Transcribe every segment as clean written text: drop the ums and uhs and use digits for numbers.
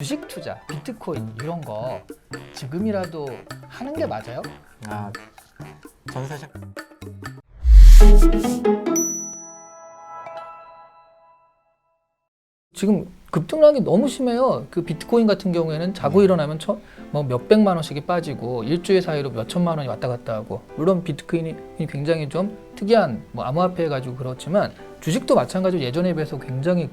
주식 투자, 비트코인 이런 거 지금이라도 하는 게 맞아요? 저는 사실 지금 급등락이 너무 심해요. 그 비트코인 같은 경우에는 자고 일어나면 뭐 몇백만 원씩이 빠지고 일주일 사이로 몇천만 원이 왔다 갔다 하고, 물론 비트코인이 굉장히 좀 특이한 뭐 암호화폐 가지고 그렇지만 주식도 마찬가지로 예전에 비해서 굉장히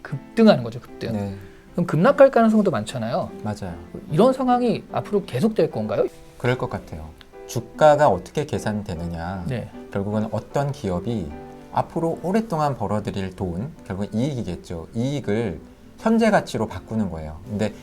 급등하는 거죠. 급등. 네, 그럼 급락할 가능성도 많잖아요. 맞아요. 이런 상황이 앞으로 계속될 건가요? 그럴 것 같아요. 주가가 어떻게 계산되느냐, 네. 결국은 어떤 기업이 앞으로 오랫동안 벌어들일 돈, 결국은 이익이겠죠. 이익을 현재 가치로 바꾸는 거예요. 근데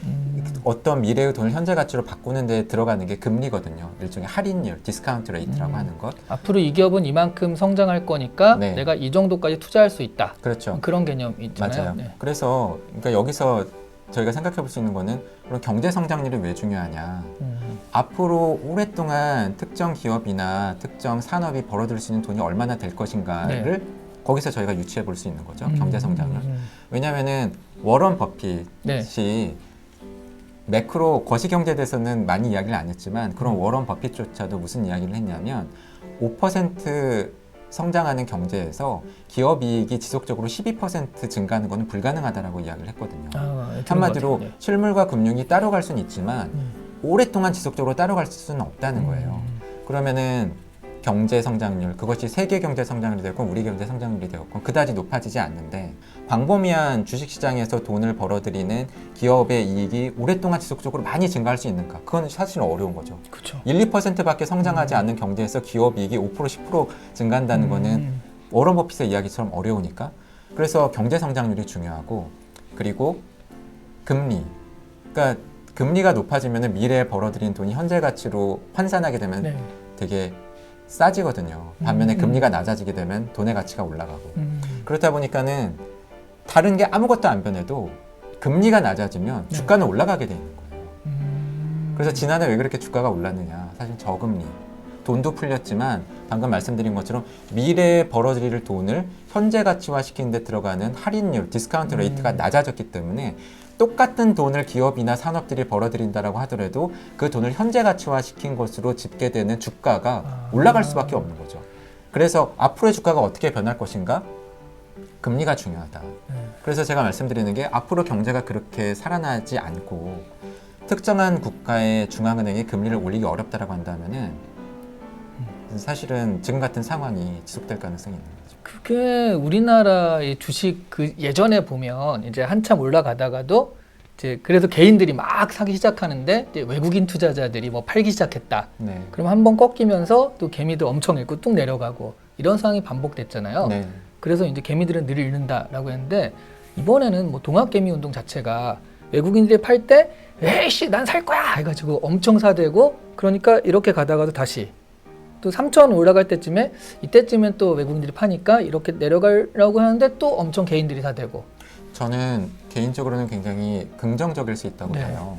어떤 미래의 돈을 현재 가치로 바꾸는 데 들어가는 게 금리거든요. 일종의 할인율, 디스카운트 레이트라고 하는 것. 앞으로 이 기업은 이만큼 성장할 거니까 네. 내가 이 정도까지 투자할 수 있다. 그렇죠. 그런 개념 있잖아요. 맞아요. 네. 그래서 그러니까 여기서 저희가 생각해 볼 수 있는 거는 그럼 경제 성장률이 왜 중요하냐. 앞으로 오랫동안 특정 기업이나 특정 산업이 벌어들일 수 있는 돈이 얼마나 될 것인가를 거기서 저희가 유추해 볼 수 있는 거죠. 경제 성장률. 왜냐하면은 워런 버핏이 매크로 거시경제에 대해서는 많이 이야기를 안 했지만 그런 워런 버핏조차도 무슨 이야기를 했냐면 5% 성장하는 경제에서 기업 이익이 지속적으로 12% 증가하는 것은 불가능하다라고 이야기를 했거든요. 한마디로 실물과 금융이 따라갈 수는 있지만 오랫동안 지속적으로 따라갈 수는 없다는 거예요. 그러면은 경제 성장률, 그것이 세계 경제 성장률이 되고 우리 경제 성장률이 되었고 그다지 높아지지 않는데, 광범위한 주식시장에서 돈을 벌어들이는 기업의 이익이 오랫동안 지속적으로 많이 증가할 수 있는가? 그건 사실 어려운 거죠. 그렇죠. 1, 2%밖에 성장하지 않는 경제에서 기업 이익이 5%, 10% 증가한다는 거는 워런 버핏의 이야기처럼 어려우니까. 그래서 경제 성장률이 중요하고, 그리고 금리. 그러니까 금리가 높아지면 미래에 벌어들인 돈이 현재 가치로 환산하게 되면 되게 싸지거든요. 반면에 금리가 낮아지게 되면 돈의 가치가 올라가고. 그렇다 보니까는 다른 게 아무것도 안 변해도 금리가 낮아지면 주가는 올라가게 돼 있는 거예요. 그래서 지난해 왜 그렇게 주가가 올랐느냐. 사실 저금리. 돈도 풀렸지만 방금 말씀드린 것처럼 미래에 벌어들일 돈을 현재 가치화 시키는 데 들어가는 할인율, 디스카운트 레이트가 낮아졌기 때문에 똑같은 돈을 기업이나 산업들이 벌어들인다라고 하더라도 그 돈을 현재 가치화 시킨 것으로 집계되는 주가가 올라갈 수밖에 없는 거죠. 그래서 앞으로의 주가가 어떻게 변할 것인가? 금리가 중요하다. 그래서 제가 말씀드리는 게 앞으로 경제가 그렇게 살아나지 않고 특정한 국가의 중앙은행이 금리를 올리기 어렵다라고 한다면은 사실은 지금 같은 상황이 지속될 가능성이 있는 거죠. 그게 우리나라의 주식 그 예전에 보면 이제 한참 올라가다가도 이제 그래서 개인들이 막 사기 시작하는데 이제 외국인 투자자들이 뭐 팔기 시작했다. 네. 그럼 한번 꺾이면서 또 개미들 엄청 읽고 뚝 내려가고 이런 상황이 반복됐잖아요. 네. 그래서 이제 개미들은 늘 잃는다라고 했는데, 이번에는 뭐 동학개미 운동 자체가 외국인들이 팔 때 에이씨 난 살 거야 해가지고 엄청 사대고, 그러니까 이렇게 가다가도 다시 또 3,000 올라갈 때쯤에 이때쯤엔 또 외국인들이 파니까 이렇게 내려가려고 하는데 또 엄청 개인들이 사대고. 저는 개인적으로는 굉장히 긍정적일 수 있다고 봐요.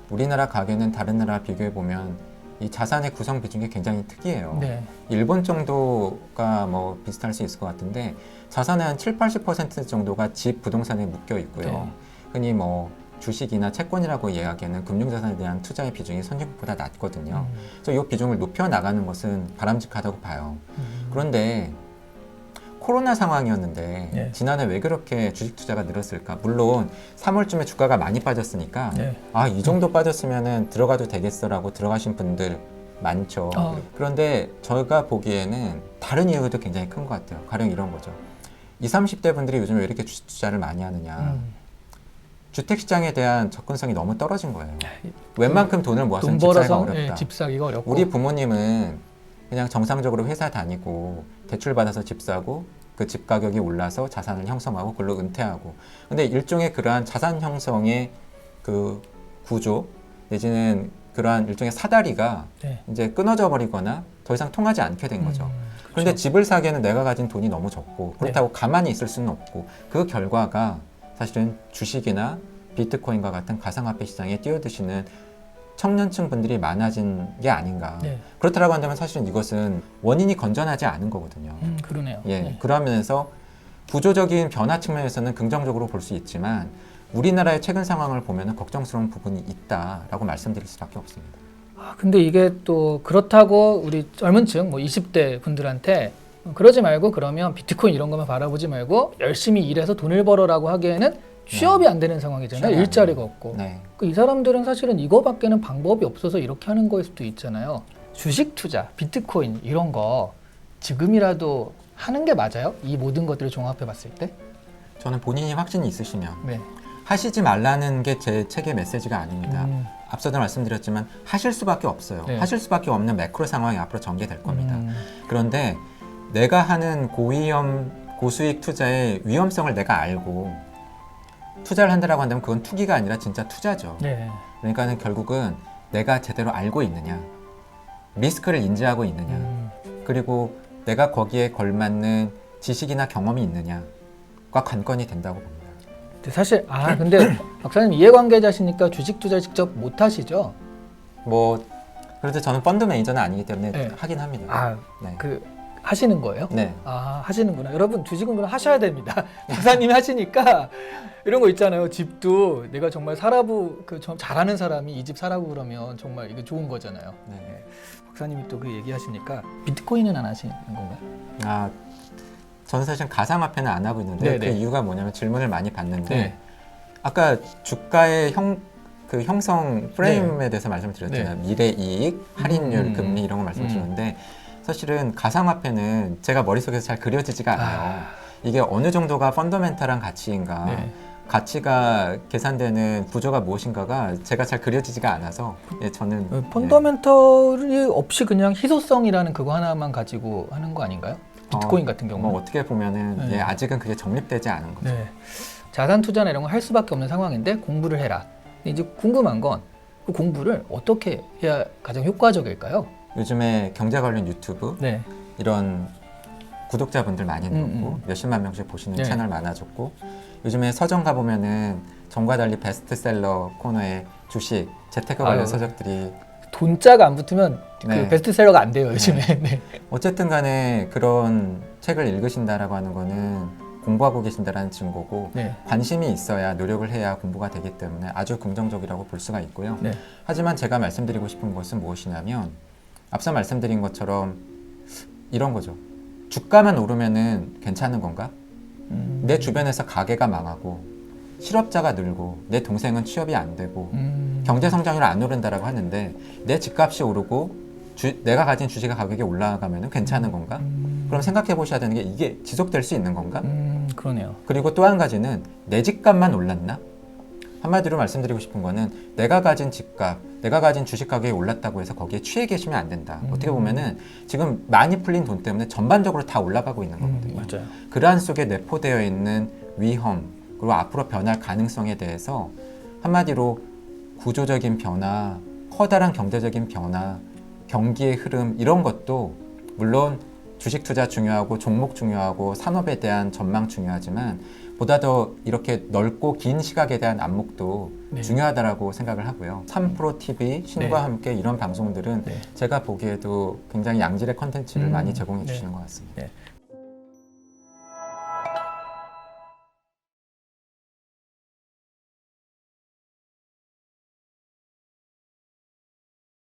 우리나라 가계는 다른 나라 비교해 보면 이 자산의 구성 비중이 굉장히 특이해요. 일본 정도가 뭐 비슷할 수 있을 것 같은데 자산의 한 7, 80% 정도가 집 부동산에 묶여 있고요. 흔히 뭐 주식이나 채권이라고 이야기하는 금융자산에 대한 투자의 비중이 선진국보다 낮거든요. 그래서 이 비중을 높여 나가는 것은 바람직하다고 봐요. 그런데 코로나 상황이었는데 지난해 왜 그렇게 주식 투자가 늘었을까? 물론 3월쯤에 주가가 많이 빠졌으니까 이 정도 빠졌으면 들어가도 되겠어라고 들어가신 분들 많죠. 그런데 저희가 보기에는 다른 이유도 굉장히 큰 것 같아요. 가령 이런 거죠. 20, 30대 분들이 요즘 왜 이렇게 주식 투자를 많이 하느냐. 주택시장에 대한 접근성이 너무 떨어진 거예요. 웬만큼 돈을 모아서는 집 사기가 어렵다. 집 사기가 어렵고. 우리 부모님은 그냥 정상적으로 회사 다니고 대출 받아서 집 사고 그 집 가격이 올라서 자산을 형성하고 그걸로 은퇴하고. 근데 일종의 그러한 자산 형성의 그 구조 내지는 그러한 일종의 사다리가 이제 끊어져 버리거나 더 이상 통하지 않게 된 거죠. 그런데 집을 사기에는 내가 가진 돈이 너무 적고 그렇다고 가만히 있을 수는 없고, 그 결과가 사실은 주식이나 비트코인과 같은 가상화폐 시장에 뛰어드시는 청년층 분들이 많아진 게 아닌가. 그렇다고 한다면 사실은 이것은 원인이 건전하지 않은 거거든요. 그러네요. 그러면서 구조적인 변화 측면에서는 긍정적으로 볼 수 있지만 우리나라의 최근 상황을 보면 걱정스러운 부분이 있다라고 말씀드릴 수밖에 없습니다. 근데 이게 또 그렇다고 우리 젊은 층, 뭐 20대 분들한테 그러지 말고 그러면 비트코인 이런 것만 바라보지 말고 열심히 일해서 돈을 벌어라고 하기에는 취업이 안 되는 상황이잖아요. 취업이 일자리가 없고. 네. 이 사람들은 사실은 이거밖에는 방법이 없어서 이렇게 하는 거일 수도 있잖아요. 주식 투자, 비트코인 이런 거 지금이라도 하는 게 맞아요? 이 모든 것들을 종합해 봤을 때? 저는 본인이 확신이 있으시면 네. 하시지 말라는 게 제 책의 메시지가 아닙니다. 앞서도 말씀드렸지만 하실 수밖에 없어요. 네. 하실 수밖에 없는 매크로 상황이 앞으로 전개될 겁니다. 음. 그런데 내가 하는 고위험, 고수익 투자의 위험성을 내가 알고 투자를 한다라고 한다면 그건 투기가 아니라 진짜 투자죠. 네. 그러니까는 결국은 내가 제대로 알고 있느냐, 리스크를 인지하고 있느냐, 그리고 내가 거기에 걸맞는 지식이나 경험이 있느냐가 관건이 된다고 봅니다. 근데 사실 근데 박사님 이해관계자시니까 주식 투자 직접 못 하시죠? 뭐 그래도 저는 펀드 매니저는 아니기 때문에 네. 하긴 합니다. 네. 하시는 거예요? 네. 하시는구나. 여러분 주식은 그럼 하셔야 됩니다. 박사님이 하시니까 이런 거 있잖아요. 집도 내가 정말 사라부 잘하는 사람이 이 집 사라고 그러면 정말 이게 좋은 거잖아요. 네. 박사님이 또 그 얘기하시니까 비트코인은 안 하시는 건가요? 저는 사실 가상화폐는 안 하고 있는데 네네. 그 이유가 뭐냐면 질문을 많이 받는데 네. 아까 주가의 형성 프레임에 대해서 말씀을 드렸잖아요. 네. 미래 이익, 할인율, 금리 이런 거 말씀을 드렸는데 사실은 가상화폐는 제가 머릿속에서 잘 그려지지가 않아요. 이게 어느 정도가 펀더멘탈한 가치인가, 네. 가치가 계산되는 구조가 무엇인가가 제가 잘 그려지지가 않아서 저는 펀더멘털이 없이 그냥 희소성이라는 그거 하나만 가지고 하는 거 아닌가요? 비트코인 같은 경우는. 뭐 어떻게 보면은 네. 아직은 그게 정립되지 않은 거죠. 네. 자산 투자나 이런 거 할 수밖에 없는 상황인데 공부를 해라. 근데 이제 궁금한 건 그 공부를 어떻게 해야 가장 효과적일까요? 요즘에 경제 관련 유튜브 네. 이런 구독자분들 많이 늘었고 몇십만 명씩 보시는 네. 채널 많아졌고 요즘에 서점 가보면은 전과 달리 베스트셀러 코너에 주식, 재테크 관련 서적들이 돈자가 안 붙으면 네. 그 베스트셀러가 안 돼요 요즘에. 네. 어쨌든 간에 그런 책을 읽으신다라고 하는 거는 공부하고 계신다라는 증거고 네. 관심이 있어야 노력을 해야 공부가 되기 때문에 아주 긍정적이라고 볼 수가 있고요. 네. 하지만 제가 말씀드리고 싶은 것은 무엇이냐면 앞서 말씀드린 것처럼 이런 거죠. 주가만 오르면은 괜찮은 건가? 내 주변에서 가게가 망하고 실업자가 늘고 내 동생은 취업이 안 되고 경제 성장률이 안 오른다라고 하는데 내 집값이 오르고 내가 가진 주식의 가격이 올라가면 괜찮은 건가? 그럼 생각해 보셔야 되는 게 이게 지속될 수 있는 건가? 그러네요. 그리고 또 한 가지는 내 집값만 올랐나? 한마디로 말씀드리고 싶은 거는 내가 가진 집값, 내가 가진 주식 가격이 올랐다고 해서 거기에 취해 계시면 안 된다. 어떻게 보면은 지금 많이 풀린 돈 때문에 전반적으로 다 올라가고 있는 거거든요. 맞아요. 그러한 속에 내포되어 있는 위험, 그리고 앞으로 변할 가능성에 대해서 한마디로 구조적인 변화, 커다란 경제적인 변화, 경기의 흐름 이런 것도 물론 주식 투자 중요하고 종목 중요하고 산업에 대한 전망 중요하지만 보다 더 이렇게 넓고 긴 시각에 대한 안목도 네. 중요하다라고 생각을 하고요. 3프로 TV, 신과 네. 함께 이런 방송들은 네. 제가 보기에도 굉장히 양질의 컨텐츠를 많이 제공해 네. 주시는 것 같습니다. 네.